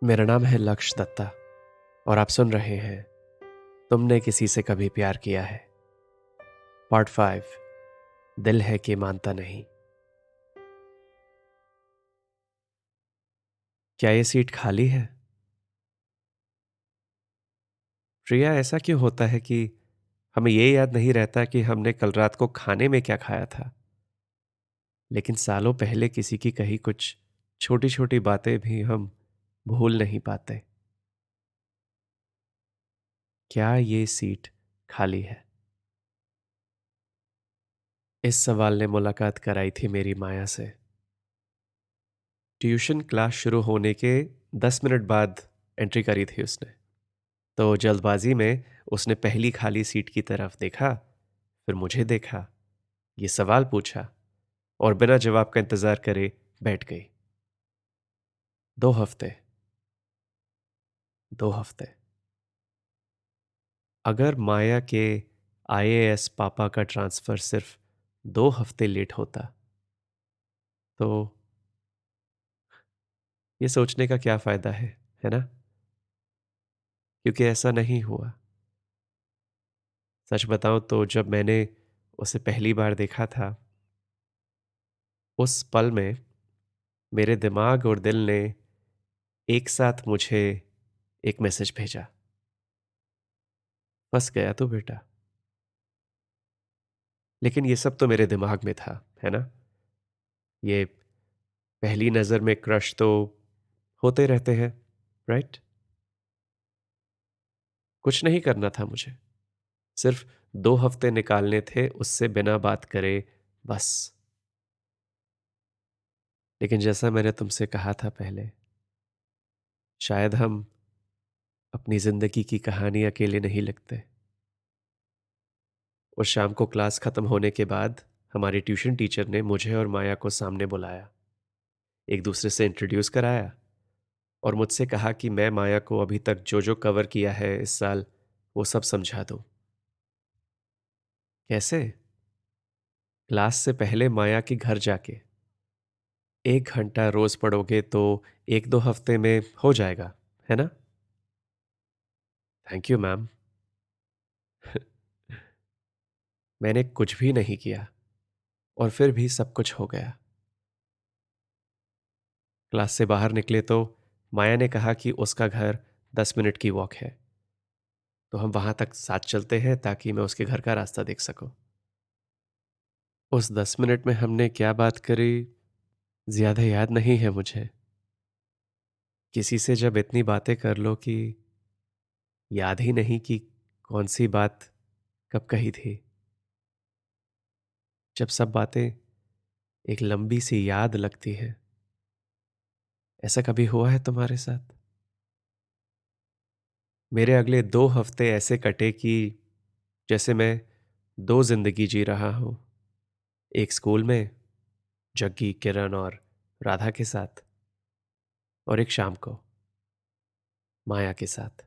मेरा नाम है लक्ष्य दत्ता और आप सुन रहे हैं तुमने किसी से कभी प्यार किया है। पार्ट 5। दिल है कि मानता नहीं। क्या ये सीट खाली है? प्रिया, ऐसा क्यों होता है कि हमें ये याद नहीं रहता कि हमने कल रात को खाने में क्या खाया था, लेकिन सालों पहले किसी की कही कुछ छोटी छोटी बातें भी हम भूल नहीं पाते। क्या ये सीट खाली है? इस सवाल ने मुलाकात कराई थी मेरी माया से। ट्यूशन क्लास शुरू होने के 10 मिनट बाद एंट्री करी थी उसने। तो जल्दबाजी में उसने पहली खाली सीट की तरफ देखा, फिर मुझे देखा, ये सवाल पूछा और बिना जवाब का इंतजार करे बैठ गई। 2 हफ्ते। 2 हफ्ते। अगर माया के आईएएस पापा का ट्रांसफर सिर्फ 2 हफ्ते लेट होता तो ये सोचने का क्या फायदा है ना? क्योंकि ऐसा नहीं हुआ। सच बताऊं तो जब मैंने उसे पहली बार देखा था, उस पल में मेरे दिमाग और दिल ने एक साथ मुझे एक मैसेज भेजा, फंस गया तू बेटा। लेकिन ये सब तो मेरे दिमाग में था, है ना? ये पहली नजर में क्रश तो होते रहते हैं, राइट? कुछ नहीं करना था मुझे, सिर्फ 2 हफ्ते निकालने थे उससे बिना बात करे, बस। लेकिन जैसा मैंने तुमसे कहा था पहले, शायद हम अपनी जिंदगी की कहानी अकेले नहीं लिखते। उस शाम को क्लास खत्म होने के बाद हमारी ट्यूशन टीचर ने मुझे और माया को सामने बुलाया, एक दूसरे से इंट्रोड्यूस कराया और मुझसे कहा कि मैं माया को अभी तक जो जो कवर किया है इस साल, वो सब समझा दूं। कैसे? क्लास से पहले माया के घर जाके 1 घंटा रोज पढ़ोगे तो 1-2 हफ्ते में हो जाएगा, है ना? Thank you ma'am. मैंने कुछ भी नहीं किया और फिर भी सब कुछ हो गया। क्लास से बाहर निकले तो माया ने कहा कि उसका घर 10 मिनट की वॉक है, तो हम वहां तक साथ चलते हैं ताकि मैं उसके घर का रास्ता देख सकूं। उस 10 मिनट में हमने क्या बात करी, ज्यादा याद नहीं है मुझे। किसी से जब इतनी बातें कर लो कि याद ही नहीं कि कौन सी बात कब कही थी, जब सब बातें एक लंबी सी याद लगती है। ऐसा कभी हुआ है तुम्हारे साथ? मेरे अगले 2 हफ्ते ऐसे कटे कि जैसे मैं 2 जिंदगी जी रहा हूं। एक स्कूल में जग्गी, किरण और राधा के साथ, और एक शाम को माया के साथ।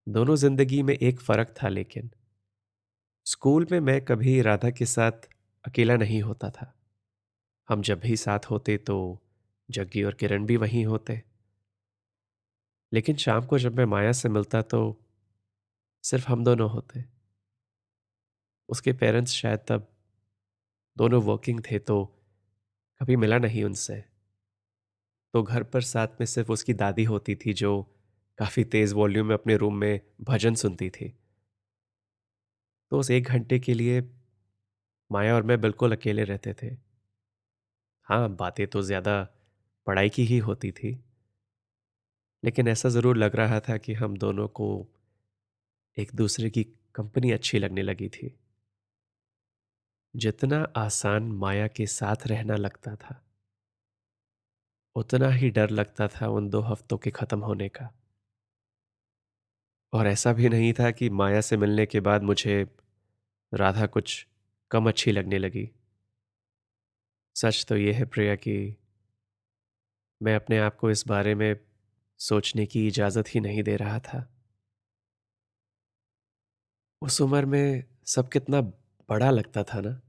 दोनों जिंदगी में एक फर्क था, लेकिन स्कूल में मैं कभी राधा के साथ अकेला नहीं होता था। हम जब भी साथ होते तो जग्गी और किरण भी वहीं होते। लेकिन शाम को जब मैं माया से मिलता तो सिर्फ हम दोनों होते। उसके पेरेंट्स शायद तब दोनों वर्किंग थे, तो कभी मिला नहीं उनसे। तो घर पर साथ में सिर्फ उसकी दादी होती थी, जो काफी तेज वॉल्यूम में अपने रूम में भजन सुनती थी। तो उस 1 घंटे के लिए माया और मैं बिल्कुल अकेले रहते थे। हाँ, बातें तो ज्यादा पढ़ाई की ही होती थी, लेकिन ऐसा जरूर लग रहा था कि हम दोनों को एक दूसरे की कंपनी अच्छी लगने लगी थी। जितना आसान माया के साथ रहना लगता था, उतना ही डर लगता था उन 2 हफ्तों के खत्म होने का। और ऐसा भी नहीं था कि माया से मिलने के बाद मुझे राधा कुछ कम अच्छी लगने लगी। सच तो यह है प्रिया कि मैं अपने आप को इस बारे में सोचने की इजाजत ही नहीं दे रहा था। उस उम्र में सब कितना बड़ा लगता था ना।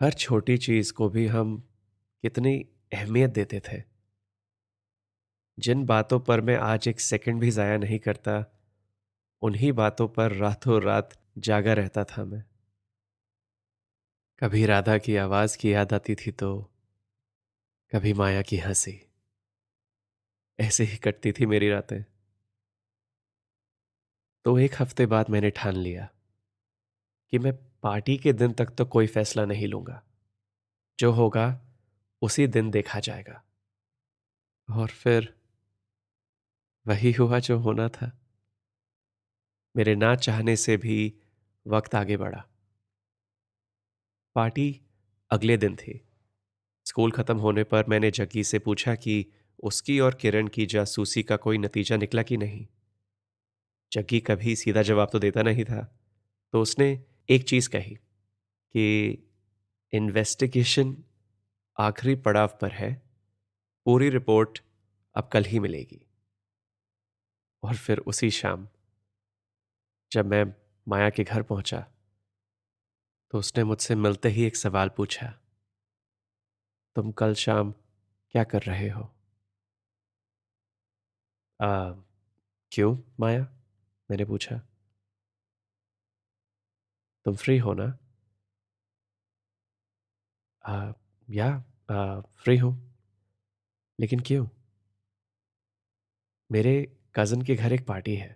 हर छोटी चीज को भी हम कितनी अहमियत देते थे। जिन बातों पर मैं आज एक सेकंड भी ज़ाया नहीं करता, उन्हीं बातों पर रातों रात जागा रहता था मैं। कभी राधा की आवाज़ की याद आती थी तो कभी माया की हँसी। ऐसे ही कटती थी मेरी रातें। तो एक हफ्ते बाद मैंने ठान लिया कि मैं पार्टी के दिन तक तो कोई फैसला नहीं लूंगा। जो होगा उसी दिन देखा जाएगा। और फिर वही हुआ जो होना था। मेरे ना चाहने से भी वक्त आगे बढ़ा। पार्टी अगले दिन थी। स्कूल खत्म होने पर मैंने जग्गी से पूछा कि उसकी और किरण की जासूसी का कोई नतीजा निकला कि नहीं। जग्गी कभी सीधा जवाब तो देता नहीं था, तो उसने एक चीज कही कि इन्वेस्टिगेशन आखिरी पड़ाव पर है, पूरी रिपोर्ट अब कल ही मिलेगी। और फिर उसी शाम जब मैं माया के घर पहुंचा तो उसने मुझसे मिलते ही एक सवाल पूछा, तुम कल शाम क्या कर रहे हो? आ, क्यों माया? मैंने पूछा। तुम फ्री हो ना? आ, या फ्री हूं। लेकिन क्यों? मेरे कजन के घर एक पार्टी है।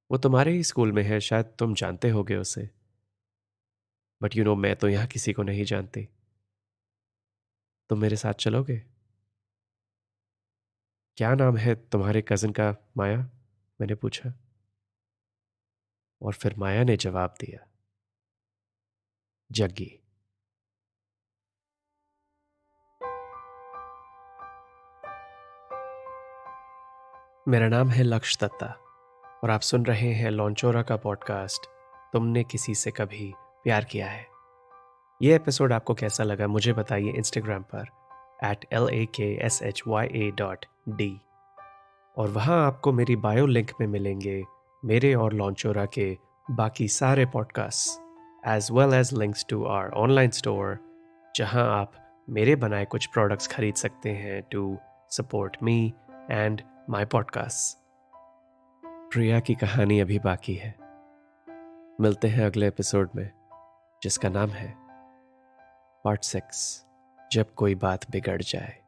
वो तुम्हारे ही स्कूल में है, शायद तुम जानते होगे उसे। बट मैं तो यहाँ किसी को नहीं जानती। तुम मेरे साथ चलोगे? क्या नाम है तुम्हारे कजन का माया? मैंने पूछा। और फिर माया ने जवाब दिया, जग्गी। मेरा नाम है लक्ष्य दत्ता और आप सुन रहे हैं लॉन्चोरा का पॉडकास्ट तुमने किसी से कभी प्यार किया है। ये एपिसोड आपको कैसा लगा मुझे बताइए इंस्टाग्राम पर @LAKSHYA.D। और वहाँ आपको मेरी बायो लिंक में मिलेंगे मेरे और लॉन्चोरा के बाकी सारे podcast as well as links to our online store, जहाँ आप मेरे बनाए कुछ प्रोडक्ट्स खरीद सकते हैं to support me and my podcast. Priya की कहानी अभी बाकी है। मिलते हैं अगले एपिसोड में, जिसका नाम है पार्ट 6, जब कोई बात बिगड़ जाए।